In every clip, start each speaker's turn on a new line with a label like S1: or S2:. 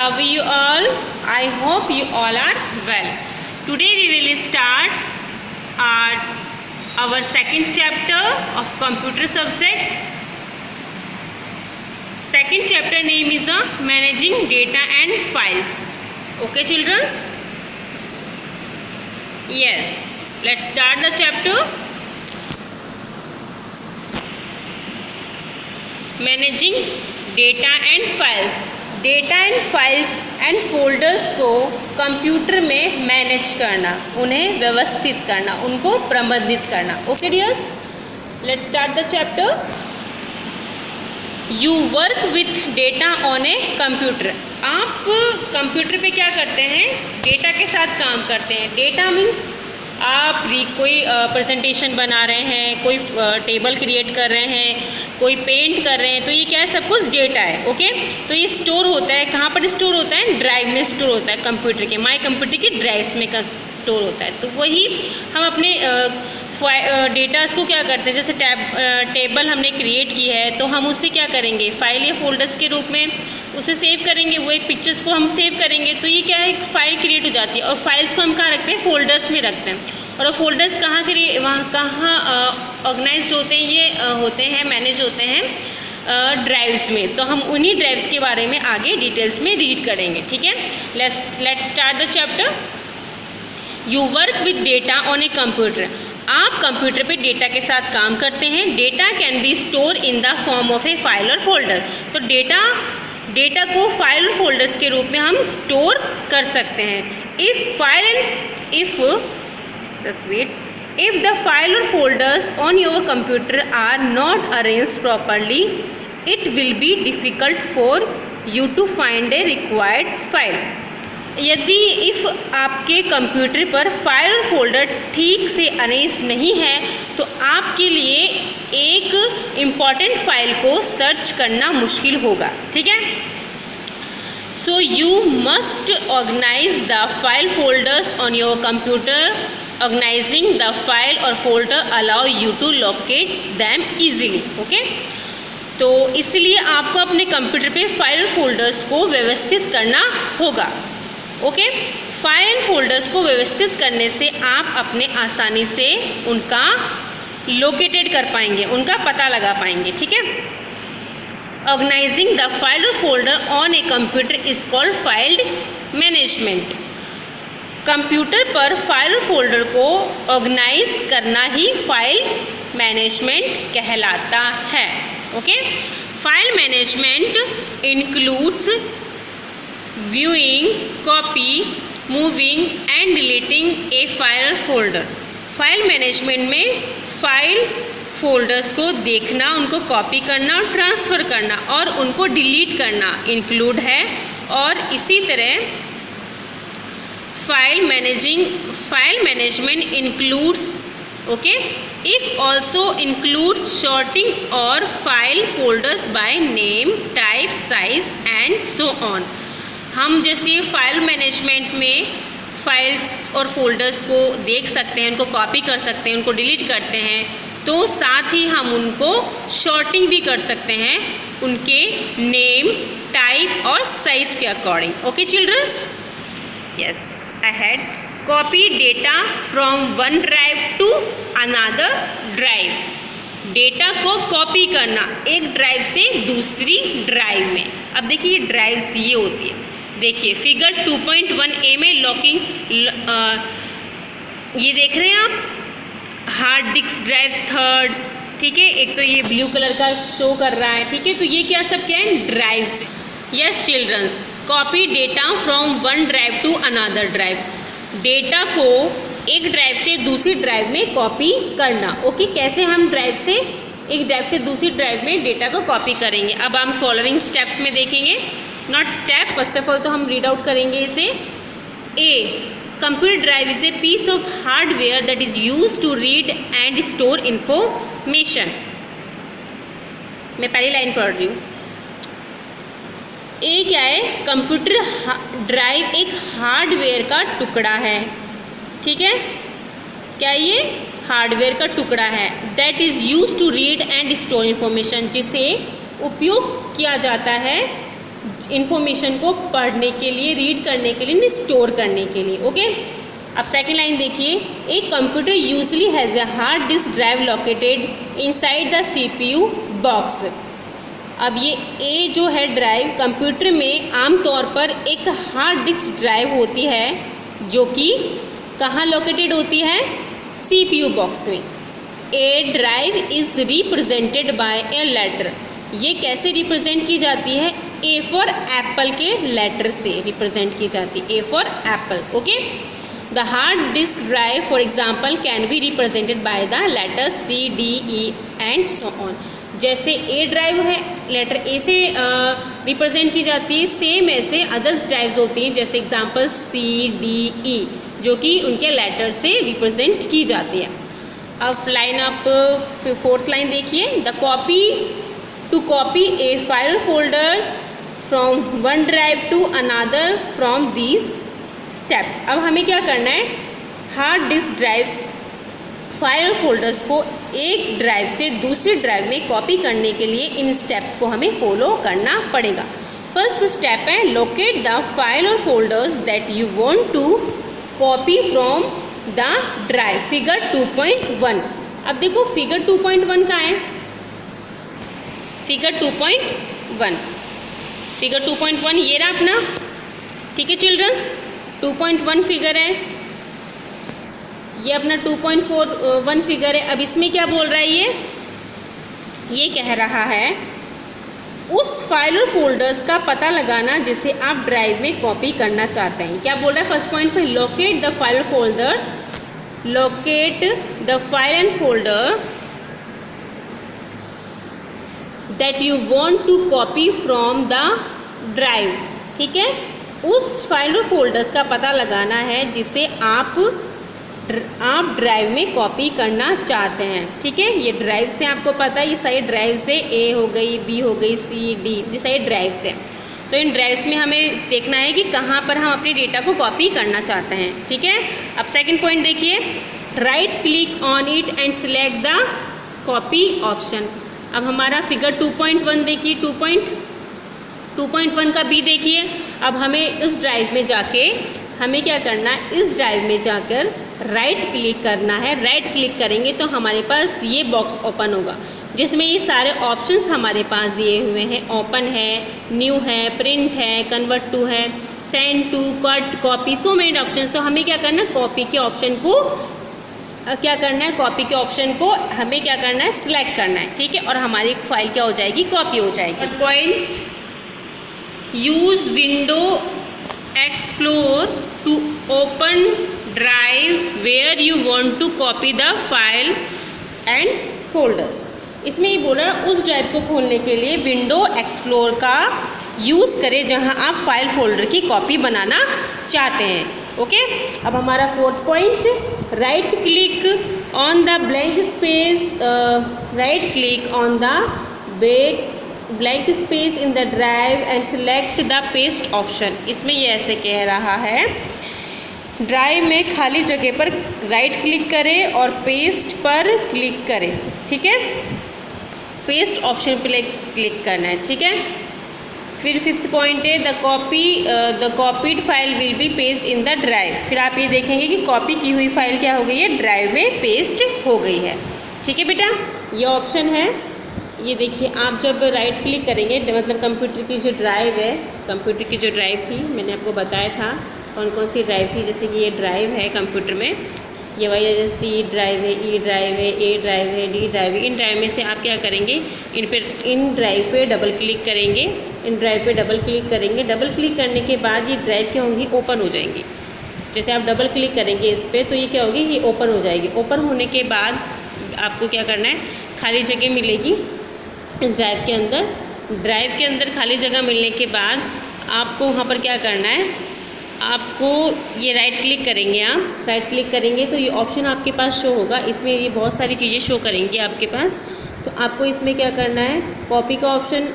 S1: How are you all? I hope you all are well. Today we will start our second chapter of computer subject. Second chapter name is managing data and files. Okay children? Yes. Let's start the chapter. Managing data and files. Data and files and folders को computer में manage करना, उन्हें व्यवस्थित करना, उनको प्रबंधित करना. Okay dears, let's start the chapter. You work with data on a computer. आप कंप्यूटर पे क्या करते हैं? डेटा के साथ काम करते हैं. डेटा मीन्स आप कोई प्रेजेंटेशन बना रहे हैं, कोई टेबल क्रिएट कर रहे हैं, कोई पेंट कर रहे हैं, तो ये क्या है? सब कुछ डेटा है. ओके, तो ये स्टोर होता है. कहाँ पर स्टोर होता है? ड्राइव में स्टोर होता है. कंप्यूटर के माई कंप्यूटर के ड्राइव्स में स्टोर होता है. तो वही हम अपने डेटास को क्या करते हैं? जैसे टेबल हमने क्रिएट की है तो हम उससे क्या करेंगे? फाइल या फोल्डर्स के रूप में उसे सेव करेंगे. वो एक पिक्चर्स को हम सेव करेंगे तो ये क्या है? एक फ़ाइल क्रिएट हो जाती है. और फाइल्स को हम कहाँ रखते हैं? फोल्डर्स में रखते हैं. और फोल्डर्स कहाँ कहाँ ऑर्गेनाइज्ड होते हैं? ये होते हैं, मैनेज होते हैं ड्राइव्स में. तो हम उन्हीं ड्राइव्स के बारे में आगे डिटेल्स में रीड करेंगे. ठीक है, let's start the chapter. You work with data on a computer. आप कंप्यूटर पे डेटा के साथ काम करते हैं. Data can be store in the form of A file और फोल्डर. तो डेटा को फाइल और फोल्डर्स के रूप में हम स्टोर कर सकते हैं. If the file or folders on your computer are not arranged properly, it will be difficult for you to find a required file. यदि आपके कंप्यूटर पर फाइल और फोल्डर ठीक से अरेंज नहीं है तो आपके लिए एक इम्पॉर्टेंट फाइल को सर्च करना मुश्किल होगा. ठीक है, so you must organise the file folders on your computer. Organizing the file or folder allow you to locate them easily. Okay? तो इसलिए आपको अपने कंप्यूटर पे फाइल फोल्डर्स को व्यवस्थित करना होगा. ओके, फाइल फोल्डर्स को व्यवस्थित करने से आप अपने आसानी से उनका लोकेटेड कर पाएंगे, उनका पता लगा पाएंगे. ठीक है, ऑर्गेनाइजिंग द फाइल और folder on a computer is called file management. Computer पर फाइल फोल्डर को ऑर्गेनाइज करना ही फाइल मैनेजमेंट कहलाता है. Okay, file management includes viewing, copy, moving and deleting A file folder. File management में file folders को देखना, उनको कॉपी करना और ट्रांसफ़र करना और उनको डिलीट करना इंक्लूड है. और इसी तरह file management includes, okay, if also include sorting और file folders by name, type, size and so on. हम जैसे फाइल मैनेजमेंट में फाइल्स और फोल्डर्स को देख सकते हैं, उनको कॉपी कर सकते हैं, उनको डिलीट करते हैं, तो साथ ही हम उनको शॉर्टिंग भी कर सकते हैं उनके नेम, टाइप और साइज के according. Okay childrens, yes, I had copied data from one drive to another drive. Data को कॉपी करना एक ड्राइव से दूसरी ड्राइव में. अब देखिए ड्राइव्स ये होती है. देखिए फिगर 2.1a में लॉकिंग, ये देख रहे हैं आप, हार्ड डिस्क ड्राइव थर्ड. ठीक है, एक तो ये ब्लू कलर का शो कर रहा है. ठीक है, तो ये क्या सब क्या है? Drives. Yes childrens, copy data from one drive to another drive. Data को एक ड्राइव से दूसरी ड्राइव में कॉपी करना. ओके, कैसे हम एक ड्राइव से दूसरी ड्राइव में डेटा को कॉपी करेंगे? अब हम फॉलोइंग स्टेप्स में देखेंगे. नॉट स्टेप, फर्स्ट ऑफ ऑल तो हम रीड आउट करेंगे इसे. A, computer drive is a piece of hardware that is use to read and store information. मैं पहली लाइन पढ़ रही हूँ. ए क्या है? कंप्यूटर ड्राइव एक हार्डवेयर का टुकड़ा है. ठीक है, क्या ये हार्डवेयर का टुकड़ा है? That is use to read and store information, जिसे उपयोग किया जाता है इंफॉर्मेशन को पढ़ने के लिए, रीड करने के लिए, स्टोर करने के लिए। ओके, अब सेकेंड लाइन देखिए, a computer usually has a hard disk drive located inside the CPU box. अब ये ए जो है ड्राइव, कंप्यूटर में आमतौर पर एक हार्ड डिस्क ड्राइव होती है जो कि कहाँ लोकेटेड होती है, CPU बॉक्स में। A drive is represented by a letter, ये कैसे रिप्रेजेंट की जाती है, ए फॉर एप्पल के लेटर से रिप्रेजेंट की जाती है, A for apple. Okay, the hard disk drive for example can be represented by the letters C, D, E and so on. जैसे ए ड्राइव है, लेटर ए से रिप्रेजेंट की जाती है, सेम ऐसे अदर्स ड्राइव्स होती हैं, जैसे एग्जाम्पल C, D, E जो कि उनके लेटर से रिप्रेजेंट की जाती है। अब लाइन आप फोर्थ लाइन देखिए, the copy to copy a file folder from one drive to another from these steps. अब हमें क्या करना है, hard disk drive file folders को एक ड्राइव से दूसरी ड्राइव में कॉपी करने के लिए इन स्टेप्स को हमें फॉलो करना पड़ेगा। फर्स्ट स्टेप है लोकेट द फाइल और folders that you want to copy from the drive, figure 2.1। अब देखो फिगर 2.1 कहाँ है, फिगर 2.1, फिगर 2.1 ये रहा अपना, ठीक है चिल्ड्रंस, 2.1 फिगर है, ये अपना 2.41 फिगर है। अब इसमें क्या बोल रहा है, ये कह रहा है उस फाइल और फोल्डर्स का पता लगाना जिसे आप ड्राइव में कॉपी करना चाहते हैं। क्या बोल रहा है फर्स्ट पॉइंट पे, locate the file folder, locate the file and folder that you want to copy from the drive. ठीक है, उस फाइल और फोल्डर्स का पता लगाना है जिसे आप ड्राइव में कॉपी करना चाहते हैं। ठीक है, ये ड्राइव से आपको पता है, ये सारी ड्राइव से ए हो गई, बी हो गई, सी, डी, ये सारी ड्राइव से। तो इन ड्राइव्स में हमें देखना है कि कहाँ पर हम अपने डेटा को कॉपी करना चाहते हैं। ठीक है, अब सेकंड पॉइंट देखिए, right click on it and select the copy option. अब हमारा फिगर 2.1 देखिए, 2.1 का बी देखिए। अब हमें इस ड्राइव में जाके हमें क्या करना है, इस ड्राइव में जाकर राइट क्लिक करना है। राइट क्लिक करेंगे तो हमारे पास ये बॉक्स ओपन होगा जिसमें ये सारे ऑप्शंस हमारे पास दिए हुए हैं। ओपन है, न्यू है, प्रिंट है, कन्वर्ट टू है, send to, cut, copy, so many options. तो हमें क्या करना है, कॉपी के ऑप्शन को क्या करना है, कॉपी के ऑप्शन को हमें क्या करना है, सिलेक्ट करना है। ठीक है, और हमारी फाइल क्या हो जाएगी, कॉपी हो जाएगी। Point, use window explore to open drive where you want to copy the file and folders. इसमें ये बोल रहा है उस ड्राइव को खोलने के लिए विंडो एक्सप्लोर का यूज़ करें जहां आप फाइल फोल्डर की कॉपी बनाना चाहते हैं। ओके, अब हमारा fourth point, right click on the blank space, right click on the blank space in the drive and select the paste option. इसमें ये ऐसे कह रहा है, ड्राइव में खाली जगह पर राइट क्लिक करें और पेस्ट पर क्लिक करें। ठीक है, पेस्ट ऑप्शन पर क्लिक करना है। ठीक है, फिर फिफ्थ पॉइंट है, the copied file will B paste in the drive. फिर आप ये देखेंगे कि कॉपी की हुई फाइल क्या हो गई है, ड्राइव में पेस्ट हो गई है। ठीक है बेटा, ये ऑप्शन है। ये देखिए, आप जब राइट क्लिक करेंगे, मतलब कंप्यूटर की जो ड्राइव है, कंप्यूटर की जो ड्राइव थी मैंने आपको बताया था कौन कौन सी ड्राइव थी। जैसे कि ये ड्राइव है कंप्यूटर में, ये वही जैसे सी ड्राइव है, ई ड्राइव है, ए ड्राइव है, डी ड्राइव है। इन ड्राइव में से आप क्या करेंगे, इन ड्राइव पे डबल क्लिक करेंगे, इन ड्राइव पे डबल क्लिक करेंगे। डबल क्लिक करने के बाद ये ड्राइव क्या होंगी, ओपन हो जाएंगी। जैसे आप डबल क्लिक करेंगे इस पर तो ये क्या होगी, ये ओपन हो जाएगी। ओपन होने के बाद आपको क्या करना है, खाली जगह मिलेगी इस ड्राइव के अंदर। ड्राइव के अंदर खाली जगह मिलने के बाद आपको वहाँ पर क्या करना है, आपको ये राइट क्लिक करेंगे। आप राइट क्लिक करेंगे तो ये ऑप्शन आपके पास शो होगा। इसमें ये बहुत सारी चीज़ें शो करेंगी आपके पास। तो आपको इसमें क्या करना है, कॉपी का ऑप्शन,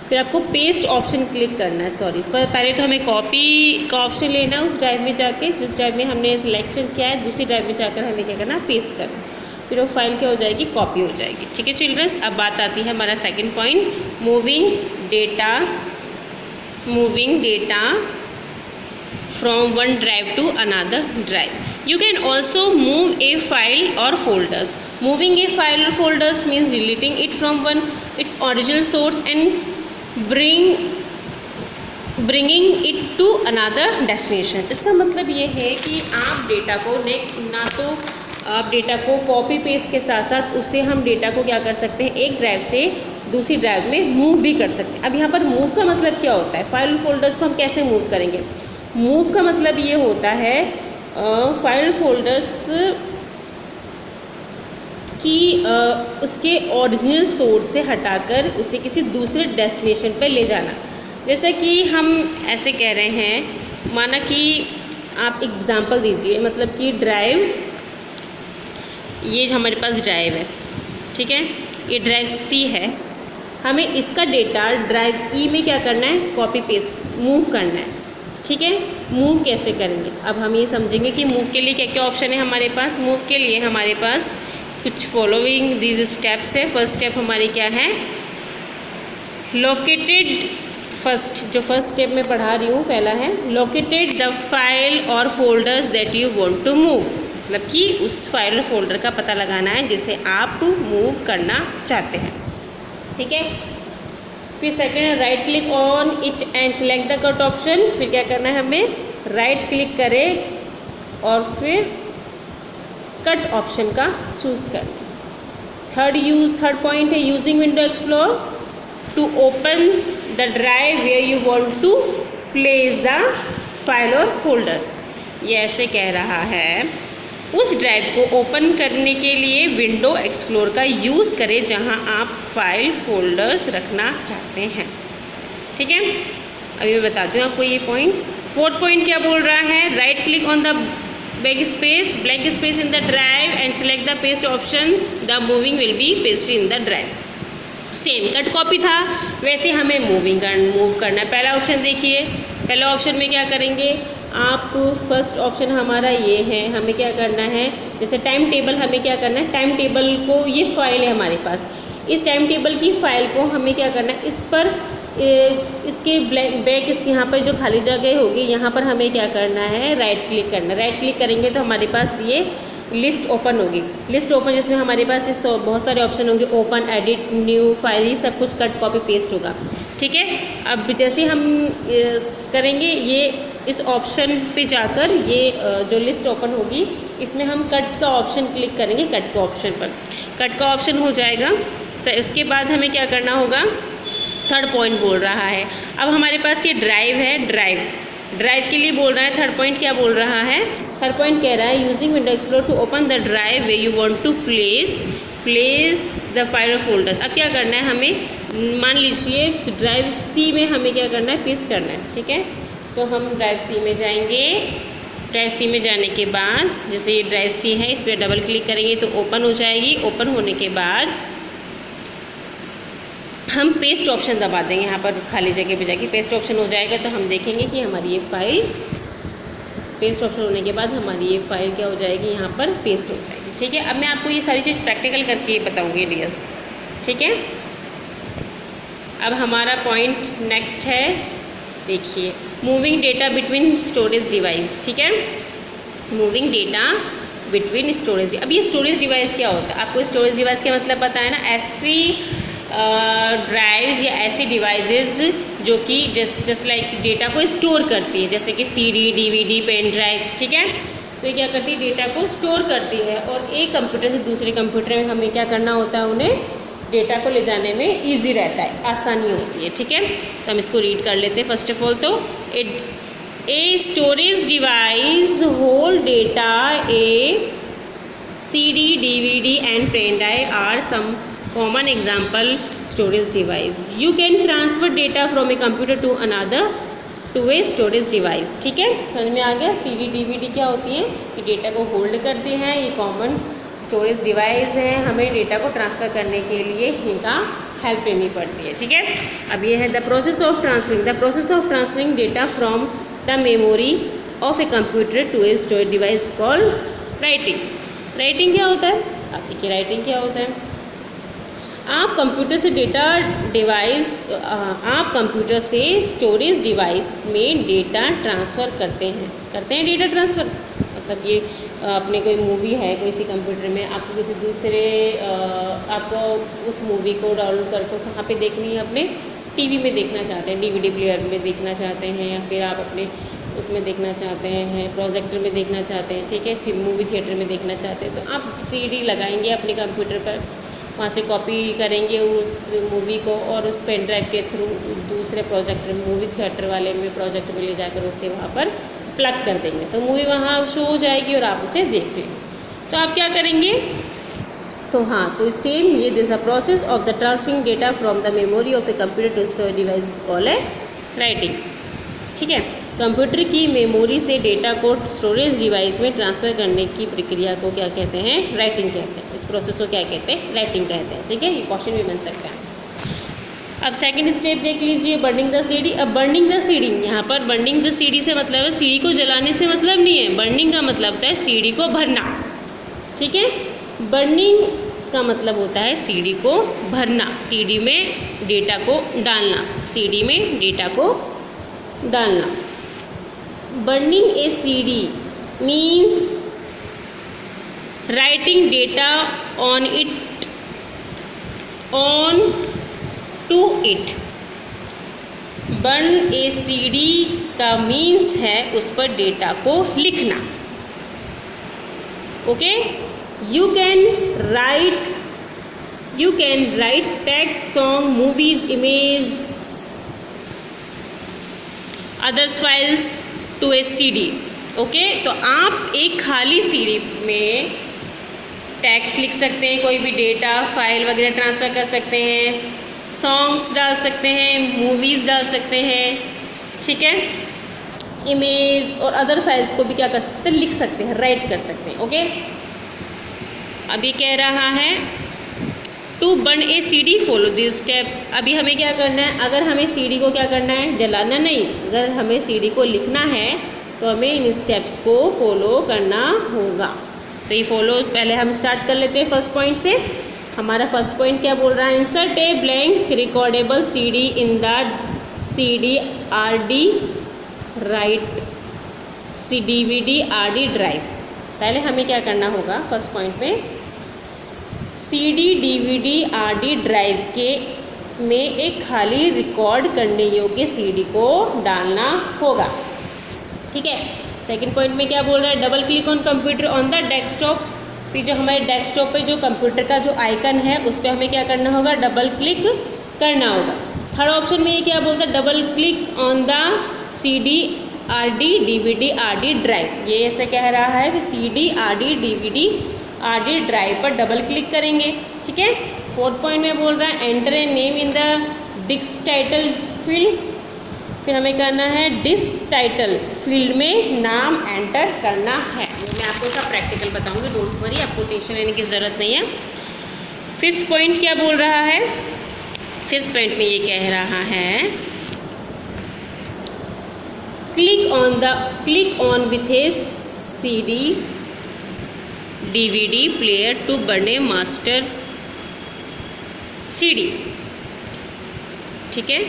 S1: फिर आपको पेस्ट ऑप्शन क्लिक करना है। सॉरी, पहले तो हमें कॉपी का ऑप्शन लेना है उस ड्राइव में जाके, जिस ड्राइव में हमने सिलेक्शन किया है, दूसरी ड्राइव में जाकर हमें क्या करना है, पेस्ट करना है। फिर वो फाइल क्या हो जाएगी, कॉपी हो जाएगी। ठीक है चिल्ड्रंस, अब बात आती है हमारा second point, moving data from one drive to another drive. You can also move a file or folders. Moving a file or folders means deleting it from its original source and bringing it to another destination. इसका मतलब ये है कि आप data को ना तो आप डेटा को कॉपी पेस्ट के साथ साथ उससे हम डेटा को क्या कर सकते हैं, एक ड्राइव से दूसरी ड्राइव में मूव भी कर सकते हैं। अब यहाँ पर मूव का मतलब क्या होता है, फाइल फोल्डर्स को हम कैसे मूव करेंगे। मूव का मतलब ये होता है फाइल फोल्डर्स की उसके ओरिजिनल सोर्स से हटाकर उसे किसी दूसरे डेस्टिनेशन पर ले जाना। जैसे कि हम ऐसे कह रहे हैं, माना कि आप एग्जांपल दीजिए, मतलब कि ड्राइव, ये हमारे पास ड्राइव है, ठीक है, ये ड्राइव सी है, हमें इसका डेटा ड्राइव ई में क्या करना है, कॉपी पेस्ट मूव करना है। ठीक है, मूव कैसे करेंगे, अब हम ये समझेंगे कि मूव के लिए क्या क्या ऑप्शन है हमारे पास। मूव के लिए हमारे पास कुछ फॉलोइंग दीज स्टेप्स है। फर्स्ट स्टेप हमारी क्या है, लोकेटेड, जो फर्स्ट स्टेप में पढ़ा रही हूँ पहला है, लोकेटेड द फाइल और folders that you want to move, मतलब कि उस फाइल और फोल्डर का पता लगाना है जिसे आप मूव करना चाहते हैं। ठीक है, फिर second, right click on it and select the cut option. फिर क्या करना है, हमें राइट क्लिक करें और फिर कट ऑप्शन का चूज़ करना। थर्ड पॉइंट है, using window explore to open the drive where you want to place the file और फोल्डर्स। ये ऐसे कह रहा है, उस ड्राइव को ओपन करने के लिए विंडो एक्सप्लोर का यूज़ करें जहां आप फाइल फोल्डर्स रखना चाहते हैं। ठीक है, अभी मैं बताती हूँ आपको ये पॉइंट। फोर्थ पॉइंट क्या बोल रहा है, right click on the blank space in the drive and select the paste option, the moving will be pasted in the drive. Same cut copy था, वैसे हमें मूव करना है। पहला ऑप्शन देखिए, पहला ऑप्शन में क्या करेंगे आप, फर्स्ट ऑप्शन हमारा ये है, हमें क्या करना है, जैसे टाइम टेबल, हमें क्या करना है, टाइम टेबल को, ये फाइल है हमारे पास, इस टाइम टेबल की फ़ाइल को हमें क्या करना है, इस पर इसके बैक इस यहाँ पर जो खाली जगह होगी यहाँ पर हमें क्या करना है, राइट क्लिक करना है। राइट क्लिक करेंगे तो हमारे पास ये लिस्ट ओपन होगी, लिस्ट ओपन जिसमें हमारे पास इस बहुत सारे ऑप्शन होंगे, ओपन, एडिट, न्यू फाइल, ये सब कुछ कट कॉपी पेस्ट होगा। ठीक है, अब जैसे हम करेंगे ये इस ऑप्शन पे जाकर ये जो लिस्ट ओपन होगी इसमें हम कट का ऑप्शन क्लिक करेंगे, कट का ऑप्शन पर कट का ऑप्शन हो जाएगा। उसके बाद हमें क्या करना होगा, थर्ड पॉइंट बोल रहा है, अब हमारे पास ये ड्राइव है, ड्राइव के लिए बोल रहा है। थर्ड पॉइंट क्या बोल रहा है, थर्ड पॉइंट कह रहा है, using window explore to open the drive way you want to place the file और फोल्डर। अब क्या करना है, हमें मान लीजिए ड्राइव सी में हमें क्या करना है, पेस्ट करना है। ठीक है, तो हम ड्राइव सी में जाएंगे। ड्राइव सी में जाने के बाद जैसे ये ड्राइव सी है, इस पर डबल क्लिक करेंगे तो ओपन हो जाएगी। ओपन होने के बाद हम पेस्ट ऑप्शन दबा देंगे, यहाँ पर खाली जगह पे जाके पेस्ट ऑप्शन हो जाएगा तो हम देखेंगे कि हमारी ये फाइल, पेस्ट ऑप्शन होने के बाद हमारी ये फाइल क्या हो जाएगी, यहाँ पर पेस्ट हो जाएगी। ठीक है, अब मैं आपको ये सारी चीज़ प्रैक्टिकल करके बताऊँगी डियर्स। ठीक है, अब हमारा पॉइंट नेक्स्ट है, देखिए, moving data between storage device. ठीक है, मूविंग डेटा बिटवीन स्टोरेज। अब ये स्टोरेज डिवाइस क्या होता है, आपको स्टोरेज डिवाइस का मतलब पता है ना, ऐसी ड्राइव्स या ऐसी डिवाइसेस जो कि जस्ट लाइक डेटा को स्टोर करती है, जैसे कि सीडी, डीवीडी, पेन ड्राइव। ठीक है, तो ये क्या करती है, डेटा को स्टोर करती है और एक कंप्यूटर से दूसरे कंप्यूटर में हमें क्या करना होता है, उन्हें डेटा को ले जाने में इजी रहता है, आसानी होती है। ठीक है, तो हम इसको रीड कर लेते हैं। फर्स्ट ऑफ ऑल तो ए storage device hold data, A CD, DVD and pen drive are some common example storage device. You can transfer data from a computer to another to a storage device. ठीक है, समझ में आ गया। CD, DVD क्या होती हैं, ये data को होल्ड करती हैं, ये कॉमन स्टोरेज डिवाइस है, हमें डेटा को ट्रांसफ़र करने के लिए इनका हेल्प लेनी पड़ती है। ठीक है, अब ये है the process of transferring data from the memory of a computer to a storage device called writing. Writing क्या होता है, अब देखिए राइटिंग क्या होता है। आप कंप्यूटर से स्टोरेज डिवाइस में डेटा ट्रांसफ़र करते हैं डेटा ट्रांसफ़र। मतलब ये अपने कोई मूवी है कोई सी कंप्यूटर में, आपको किसी दूसरे आपको उस मूवी को डाउनलोड करके कहाँ पे देखनी है, अपने टीवी में देखना चाहते हैं, डीवीडी प्लेयर में देखना चाहते हैं, या फिर आप अपने उसमें देखना चाहते हैं, प्रोजेक्टर में देखना चाहते हैं, ठीक है, मूवी थिएटर में देखना चाहते हैं, तो आप सीडी लगाएंगे अपने कंप्यूटर पर, वहाँ से कॉपी करेंगे उस मूवी को और उस पेन ड्राइव के थ्रू दूसरे प्रोजेक्टर मूवी थिएटर वाले में प्रोजेक्टर में ले जाकर उसे वहाँ पर प्लग कर देंगे, तो मूवी वहाँ शो हो जाएगी और आप उसे देख लेंगे। तो आप क्या करेंगे, तो हाँ, तो सेम ये this a process of the transferring data from the memory of a computer to storage device call है राइटिंग। ठीक है, कंप्यूटर की मेमोरी से डेटा को स्टोरेज डिवाइस में ट्रांसफ़र करने की प्रक्रिया को क्या कहते हैं, राइटिंग कहते हैं। इस प्रोसेस को क्या कहते हैं, राइटिंग कहते हैं। ठीक है, ये क्वेश्चन भी बन सकता है। अब सेकंड स्टेप देख लीजिए, बर्निंग द सीडी। अब बर्निंग द सीडी, यहाँ पर बर्निंग द सीडी से मतलब है सीडी को जलाने से मतलब नहीं है, बर्निंग का मतलब होता है सीडी को भरना। ठीक है, बर्निंग का मतलब होता है सीडी को भरना, सीडी में डेटा को डालना, सीडी में डेटा को डालना। Burning a CD means writing data on to it. Burn a CD का मीन्स है उस पर डेटा को लिखना। Okay, you can write text, song, movies, image, others files to a CD। Okay, तो आप एक खाली सीडी में टेक्स्ट लिख सकते हैं, कोई भी डेटा फाइल वगैरह ट्रांसफ़र कर सकते हैं, सॉन्ग्स डाल सकते हैं, मूवीज़ डाल सकते हैं, ठीक है, इमेज और अदर फाइल्स को भी क्या कर सकते हैं, लिख सकते हैं, राइट कर सकते हैं। ओके, अभी कह रहा है to burn a CD follow this steps. अभी हमें क्या करना है, अगर हमें सीडी को क्या करना है, जलाना नहीं, अगर हमें सीडी को लिखना है तो हमें इन स्टेप्स को फॉलो करना होगा। तो ये फॉलो पहले हम स्टार्ट कर लेते हैं फर्स्ट पॉइंट से। हमारा फर्स्ट पॉइंट क्या बोल रहा है, insert a blank recordable CD in the CD RD right DVD RD drive. पहले हमें क्या करना होगा, फर्स्ट पॉइंट में सीडी डीवीडी आरडी ड्राइव के में एक खाली रिकॉर्ड करने योग्य सीडी को डालना होगा। ठीक है, सेकंड पॉइंट में क्या बोल रहा है, double click on computer on the desktop. फिर जो हमारे डेस्कटॉप पे जो कंप्यूटर का जो आइकन है उस पर हमें क्या करना होगा, डबल क्लिक करना होगा। थर्ड ऑप्शन में ये क्या बोलता है, double click on the CD RD DVD RD drive. ये ऐसे कह रहा है कि CD RD DVD RD drive पर डबल क्लिक करेंगे। ठीक है, फोर्थ पॉइंट में बोल रहा है enter a name in the disk title field. फिर हमें करना है डिस्क टाइटल फील्ड में नाम एंटर करना है। मैं आपको इसका प्रैक्टिकल बताऊंगी, डोंट वरी, आपको टेंशन लेने की ज़रूरत नहीं है। फिफ्थ पॉइंट क्या बोल रहा है, फिफ्थ पॉइंट में ये कह रहा है click on with a CD DVD player to burn a master CD. ठीक है,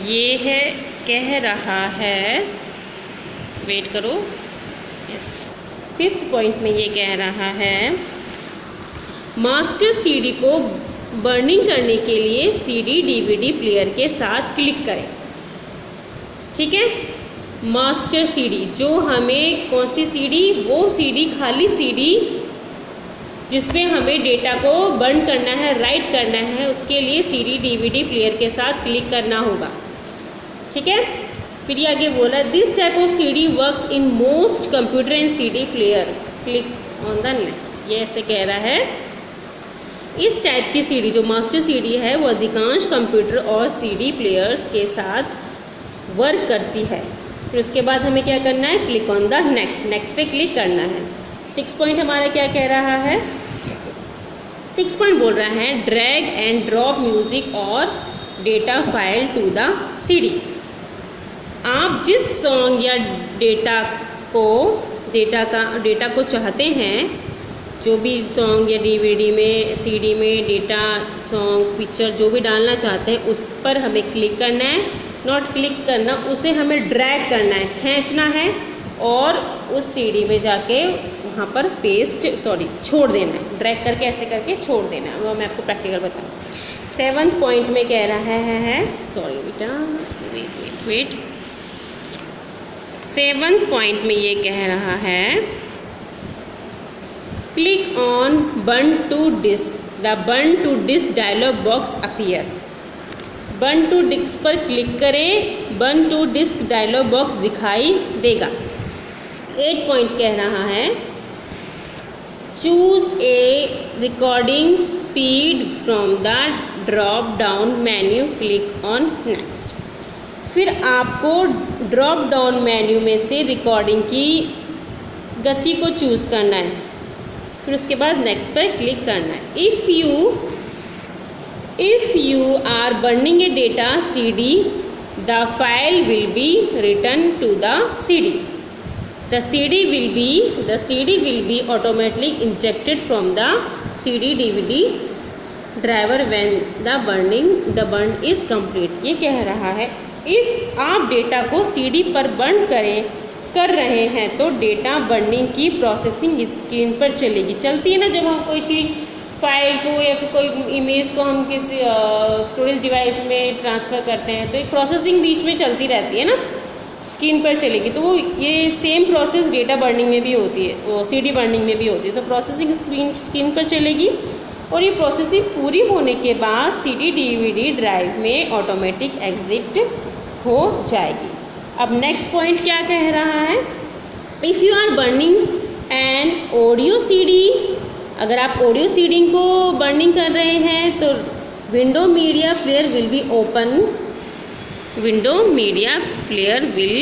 S1: ये है कह रहा है, वेट करो, यस, फिफ्थ पॉइंट में ये कह रहा है मास्टर सीडी को बर्निंग करने के लिए सीडी डीवीडी प्लेयर के साथ क्लिक करें। ठीक है, मास्टर सीडी, जो हमें कौन सी सीडी, वो सीडी खाली सीडी जिसमें हमें डेटा को बर्न करना है, राइट करना है, उसके लिए सीडी डीवीडी प्लेयर के साथ क्लिक करना होगा। ठीक है, फिर ये आगे बोला this type of CD works in most computer and CD player, click on the next. ये ऐसे कह रहा है इस टाइप की सीडी जो मास्टर सीडी है वो अधिकांश कंप्यूटर और सीडी प्लेयर्स के साथ वर्क करती है। फिर उसके बाद हमें क्या करना है, click on the next, next पे क्लिक करना है। सिक्स पॉइंट हमारा क्या कह रहा है, सिक्स पॉइंट बोल रहा है ड्रैग एंड ड्रॉप म्यूजिक और data file to the CD. आप जिस सॉन्ग या डेटा को डेटा को चाहते हैं, जो भी सॉन्ग या डीवीडी में, सीडी में डेटा, सॉन्ग, पिक्चर जो भी डालना चाहते हैं उस पर हमें क्लिक करना है, नॉट क्लिक करना, उसे हमें ड्रैग करना है, खींचना है और उस सीडी में जाके वहाँ पर छोड़ देना है। ड्रैग करके ऐसे करके छोड़ देना है। वो मैं आपको प्रैक्टिकल बताऊँ। 7th पॉइंट में कह रहा है सॉरी बेटा, वेट 7th पॉइंट में ये कह रहा है click on burn to disk, the burn to disk dialog box appear. Burn to disk पर क्लिक करें, burn to disk dialog box दिखाई देगा। 8 पॉइंट कह रहा है choose a recording speed from the drop down menu, click on next. फिर आपको drop down menu में से रिकॉर्डिंग की गति को चूज़ करना है, फिर उसके बाद नेक्स्ट पर क्लिक करना है। If you are burning a data CD, the file will be return to the CD. The CD will be automatically injected from the CD DVD driver when the burn is complete. ये कह रहा है if आप data को CD पर burn कर रहे हैं तो डेटा बर्निंग की प्रोसेसिंग स्क्रीन पर चलती है ना। जब हम कोई चीज़ फाइल को या फिर कोई इमेज को हम किसी स्टोरेज डिवाइस में ट्रांसफ़र करते हैं तो एक प्रोसेसिंग बीच में चलती रहती है ना, स्क्रीन पर चलेगी। तो वो ये सेम प्रोसेस डेटा बर्निंग में भी होती है, वो CD बर्निंग में भी होती है। तो प्रोसेसिंग स्क्रीन पर चलेगी और ये प्रोसेसिंग पूरी होने के बाद CD DVD ड्राइव में ऑटोमेटिक एग्जिट हो जाएगी। अब नेक्स्ट पॉइंट क्या कह रहा है, if you are burning an audio CD, अगर आप ऑडियो CD को बर्निंग कर रहे हैं तो window media player will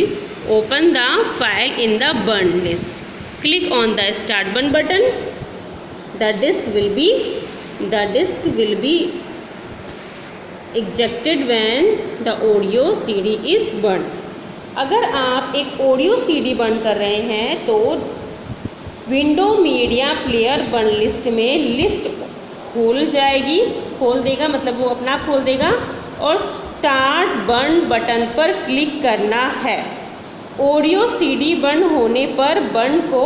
S1: open the file in the burn list. Click on the start burn button. The disk will be ejected when the audio CD is burned. अगर आप एक audio CD burn कर रहे हैं तो window media player burn list में list खोल देगा, मतलब वो अपना आप खोल देगा और स्टार्ट बर्न बटन पर क्लिक करना है। ऑडियो CD बर्न होने पर बर्न को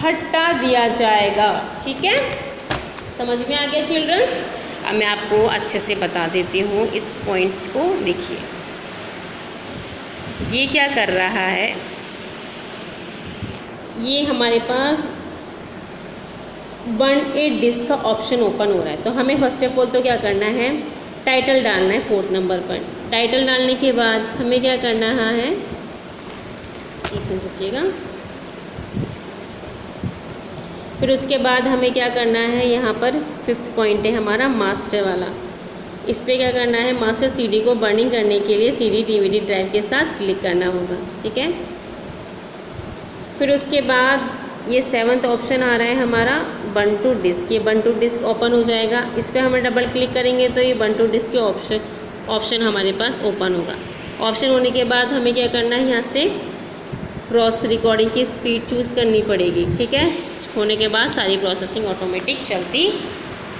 S1: हटा दिया जाएगा। ठीक है, समझ में आ गया चिल्ड्रंस? अब मैं आपको अच्छे से बता देती हूँ इस पॉइंट्स को। देखिए ये क्या कर रहा है, ये हमारे पास बर्न ए डिस्क का ऑप्शन ओपन हो रहा है। तो हमें फर्स्ट ऑफ ऑल तो क्या करना है, टाइटल डालना है 4th नंबर पर। टाइटल डालने के बाद हमें क्या करना है, एक मिनट रुकिएगा, फिर उसके बाद हमें क्या करना है, यहाँ पर 5th पॉइंट है हमारा मास्टर वाला। इस पर क्या करना है, मास्टर CD को बर्निंग करने के लिए CD DVD ड्राइव के साथ क्लिक करना होगा। ठीक है, फिर उसके बाद ये 7th ऑप्शन आ रहा है हमारा बर्न टू डिस्क। ये बर्न टू डिस्क ओपन हो जाएगा, इस पर हमें डबल क्लिक करेंगे तो ये बर्न टू डिस्क के ऑप्शन हमारे पास ओपन होगा। ऑप्शन होने के बाद हमें क्या करना है, यहाँ से क्रॉस रिकॉर्डिंग की स्पीड चूज़ करनी पड़ेगी। ठीक है, होने के बाद सारी प्रोसेसिंग ऑटोमेटिक चलती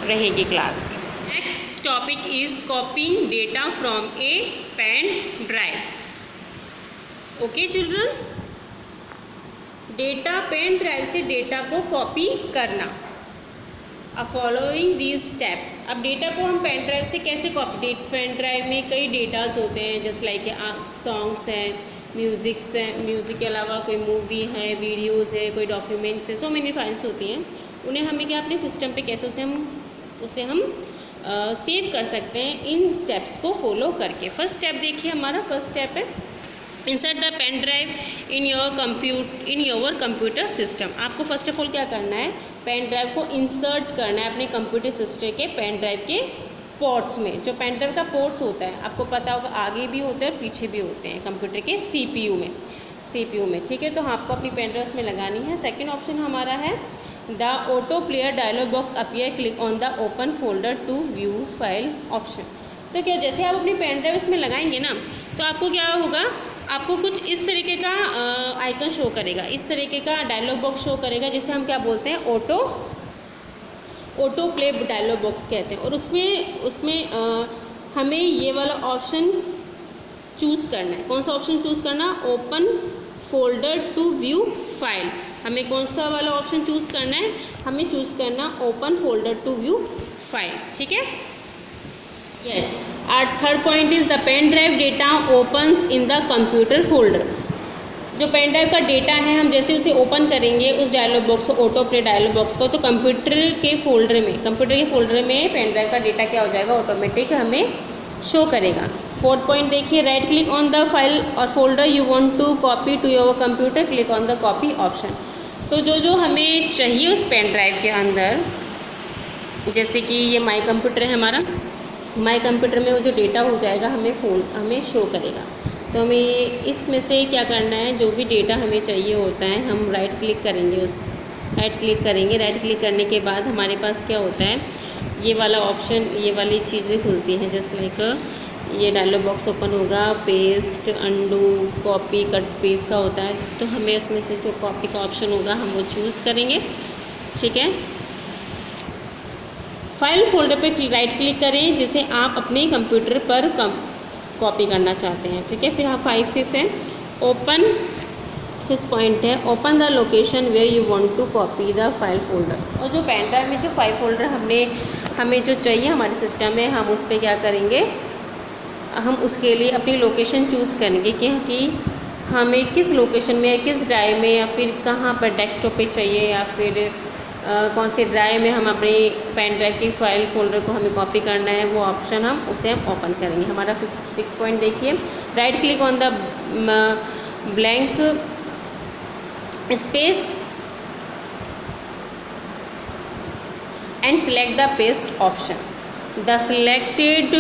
S1: रहेगी class. Next topic is copying data from a pen drive. Okay childrens, pen drive से डेटा को कॉपी करना। अब फॉलोइंग दीज स्टेप्स। अब डेटा को हम पेन ड्राइव से कैसे कॉपी, पेन ड्राइव में कई डेटास होते हैं, जैसे लाइक सॉन्ग्स हैं, म्यूज़िक के अलावा कोई मूवी है, वीडियोज़ है, कोई डॉक्यूमेंट्स है, सो मेनी फाइल्स होती हैं। उन्हें हमें क्या अपने सिस्टम पे कैसे उसे हम सेव कर सकते हैं इन स्टेप्स को फॉलो करके। फर्स्ट स्टेप देखिए, हमारा फर्स्ट स्टेप है insert the pen drive in your computer system. आपको फर्स्ट ऑफ ऑल क्या करना है, पेन ड्राइव को इंसर्ट करना है अपने कंप्यूटर सिस्टम के पेन ड्राइव के पोर्ट्स में। जो पेन ड्राइव का पोर्ट्स होता है आपको पता होगा, आगे भी होते हैं और पीछे भी होते हैं कंप्यूटर के CPU में। ठीक है, तो आपको अपनी पेन ड्राइव में लगानी है। सेकेंड ऑप्शन हमारा है the auto player dialog box appear, click on the open folder to view file option. तो क्या, जैसे आप अपनी पेन ड्राइव इसमें लगाएंगे ना, तो आपको क्या होगा, आपको कुछ इस तरीके का आइकन शो करेगा, इस तरीके का डायलॉग बॉक्स शो करेगा, जिसे हम क्या बोलते हैं, ऑटो प्ले डायलॉग बॉक्स कहते हैं। और उसमें हमें ये वाला ऑप्शन चूज़ करना है। कौन सा ऑप्शन चूज़ करना, open folder to view file. हमें कौन सा वाला ऑप्शन चूज़ करना है, हमें चूज़ करना open folder to view file, ठीक है। Yes, our third point is the pen drive data opens in the computer folder. जो पेन ड्राइव का डेटा है, हम जैसे उसे ओपन करेंगे उस डायलॉग बॉक्स को, ऑटो प्ले डायलॉग बॉक्स को, तो कंप्यूटर के फोल्डर में पेन ड्राइव का डेटा क्या हो जाएगा, ऑटोमेटिक हमें शो करेगा। फोर्थ पॉइंट देखिए, right click on the file और folder you want to copy to your computer, click on the copy option. तो जो हमें चाहिए उस पेन ड्राइव के अंदर, जैसे कि ये माई कंप्यूटर है हमारा, माई कंप्यूटर में वो जो डेटा हो जाएगा हमें शो करेगा। तो हमें इसमें से क्या करना है, जो भी डेटा हमें चाहिए होता है, हम राइट क्लिक करेंगे, राइट क्लिक करने के बाद हमारे पास क्या होता है, ये वाला ऑप्शन, ये वाली चीज़ें खुलती हैं। जैसे लाइक ये डायलॉग बॉक्स ओपन होगा, paste, undo, copy, cut paste का होता है। तो हमें इसमें से जो कॉपी का ऑप्शन होगा हम वो चूज़ करेंगे, ठीक है। फाइल फोल्डर पे राइट क्लिक करें जिसे आप अपने कंप्यूटर पर कॉपी करना चाहते हैं, ठीक है। फिर आप फिफ्थ पॉइंट है, open the location where you want to copy the file folder. और जो पेन ड्राइव में जो फाइल फोल्डर हमें जो चाहिए हमारे सिस्टम में, हम उस पर क्या करेंगे, हम उसके लिए अपनी लोकेशन चूज़ करेंगे कि हमें किस लोकेशन में, किस ड्राइव में, या फिर कहाँ पर डेस्कटॉप पे चाहिए, या फिर कौन सी ड्राइव में हम अपनी पेन ड्राइव की फाइल फोल्डर को हमें कॉपी करना है, वो ऑप्शन हम ओपन करेंगे। हमारा 6 पॉइंट देखिए, right click on the blank space and select the paste option. The selected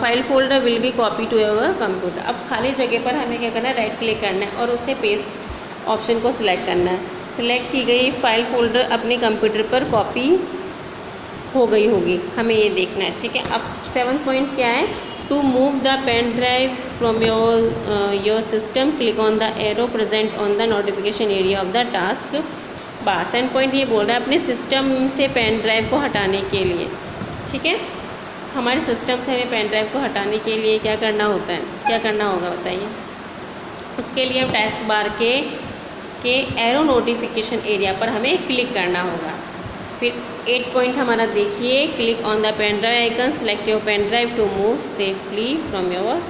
S1: file folder will be copy to your computer. अब खाली जगह पर हमें क्या करना है, राइट क्लिक करना है और उसे पेस्ट ऑप्शन को सिलेक्ट करना है। सिलेक्ट की गई फाइल फोल्डर अपने कंप्यूटर पर कॉपी हो गई होगी, हमें ये देखना है, ठीक है। अब 7th पॉइंट क्या है, to move the pen drive from your system, click on the arrow present on the notification area of the task bar. 7th point ये बोल रहा है अपने सिस्टम से पेन ड्राइव को हटाने के लिए, ठीक है। हमारे सिस्टम से हमें पेन ड्राइव को हटाने के लिए क्या करना होता है, क्या करना होगा बताइए। उसके लिए हम टास्क बार के एरो नोटिफिकेशन एरिया पर हमें क्लिक करना होगा। फिर 8 पॉइंट हमारा देखिए, click on the pen drive icon, select your pen drive to move safely from your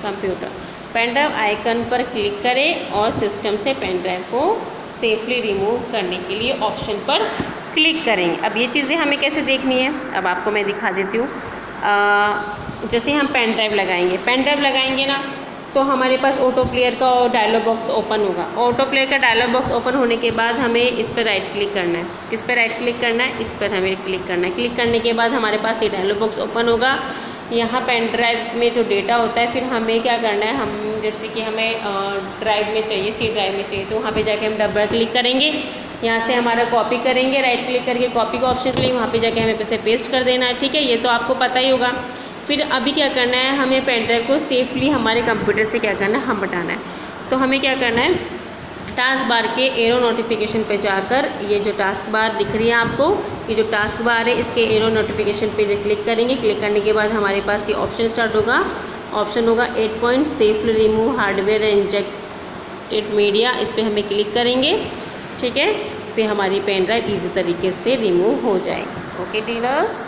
S1: computer. Pen drive icon पर क्लिक करें और सिस्टम से पेन ड्राइव को सेफली रिमूव करने के लिए ऑप्शन पर क्लिक करेंगे। अब ये चीज़ें हमें कैसे देखनी है, अब आपको मैं दिखा देती हूँ। जैसे हम पेन ड्राइव लगाएंगे ना, तो हमारे पास ऑटो प्लेयर का डायलॉग बॉक्स ओपन होगा। ऑटो प्लेयर का डायलॉग बॉक्स ओपन होने के बाद हमें इस पर राइट क्लिक करना है। किस पर राइट क्लिक करना है, इस पर हमें क्लिक करना है। क्लिक करने के बाद हमारे पास ये डायलॉग बॉक्स ओपन होगा। यहाँ पेन ड्राइव में जो डेटा होता है, फिर हमें क्या करना है, हम जैसे कि हमें ड्राइव में चाहिए, सी ड्राइव में चाहिए, तो वहाँ पर जाके हम डबल क्लिक करेंगे। यहाँ से हमारा कॉपी करेंगे, राइट क्लिक करके कॉपी का ऑप्शन लेंगे, वहाँ पे जाके हमें पैसे पेस्ट कर देना है, ठीक है। ये तो आपको पता ही होगा। फिर अभी क्या करना है, हमें पेन ड्राइव को सेफली हमारे कंप्यूटर से क्या करना है, हम हटाना है। तो हमें क्या करना है, टास्क बार के एरो नोटिफिकेशन पे जाकर, ये जो टास्क बार दिख रही है आपको, ये जो टास्क बार है, इसके एरो नोटिफिकेशन पे जो क्लिक करेंगे। क्लिक करने के बाद हमारे पास ये ऑप्शन स्टार्ट होगा। ऑप्शन होगा 8 point, safely remove hardware and injected media. इस पर हमें क्लिक करेंगे, ठीक है। फिर हमारी पेन ड्राइव ईजी तरीके से रिमूव हो जाएगी। Okay dealers.